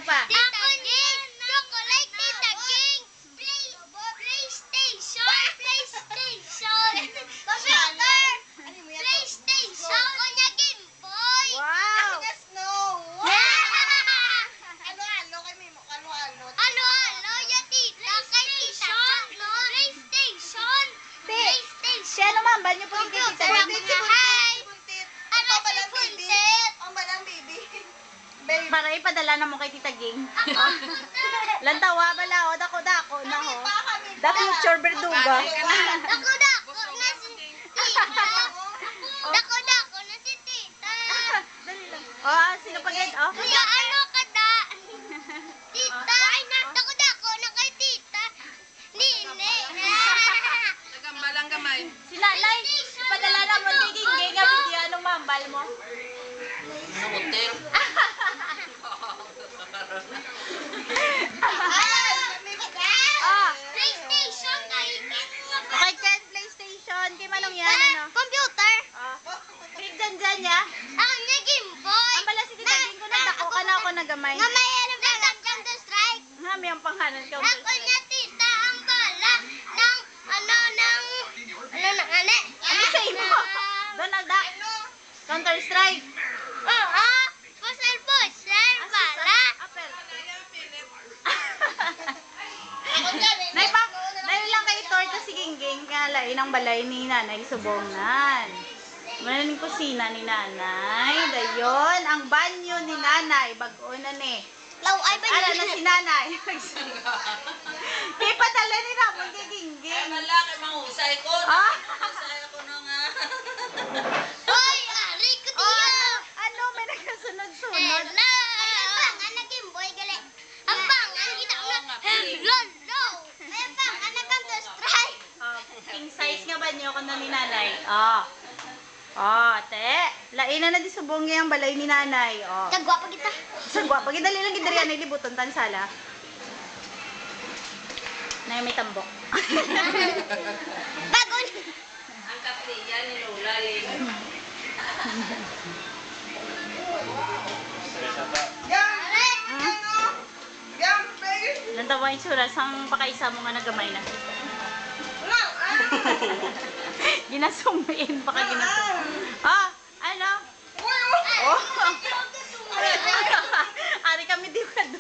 Ano pa? Tita King! Chocolate, Tita King! PlayStation! PlayStation! Computer! PlayStation! Kunya Game Boy! Wow! Snow! Alo-alo kay Mimo, alo-alo. Alo, ya tita! Kay Tita Chano! PlayStation! Si ano mambal niyo po kay Tita King? Hi! Buntit. Ano si Puntit? Ang balang baby. Para ipadala na mo kay Tita Ging. Lantawa bala o dako-dako na ho. The future Verduga. Dako-dako na si tita! Dako-dako na si tita! Oh, sino pa gid? Oh. Kuya, ano ka da? Tita! Dako-dako na kay tita! Nine! Nagambalang gamay. Si Nanay, ipadala na mo kay Ging Ging ang ano mambal mo. Sa hotel. Ah, PlayStation kay kay Ken PlayStation, kay manong yan ano. Computer! Ah. Kay Janjan ya. Ako niya Game Boy! Ang bala si Tita Ging ko na dako ka na ako nagamay. Nga may alam na Counter Strike! Nga may ang panghanan ka. Ako niya tita ang bala ng ano Ano sa imo? Donald Duck. Counter Strike. Oo! Pusal bala! Apel. Nay lang kay torta si Gingging kaya lain ang balay ni Nanay Subongan. Manan yung kusina ni Nanay. Dayon ang banyo ni Nanay bag-o na ni. Law ay ba Ala na si Nanay. Kay padala ni Ramon kay Gingging. Malaki mahusay ko. Ah. Mahusay ako na nga. Hoy! Ari ko diya! Ano may nagkasunod-sunod? Hello! Ang pangan na Game Boy gali. Ang pangan kita na hello! Ay ang pangan na Counter Strike. King size nga banyo ko na ni Nanay. Ah. Ah, te. Lain na di subong niya ang balay ni Nanay. Oh. Tagwa pa kita. Sagwa, pag idali lang gidari yan, libuton tansala. Na may tambok. Bago Ang kapriya ni Lola. Yan, baby. Lantawa yung sura, sang pakaisa mo nga nagamay na. Ginasumiin, baka ginasum. Ah, ano? Oh.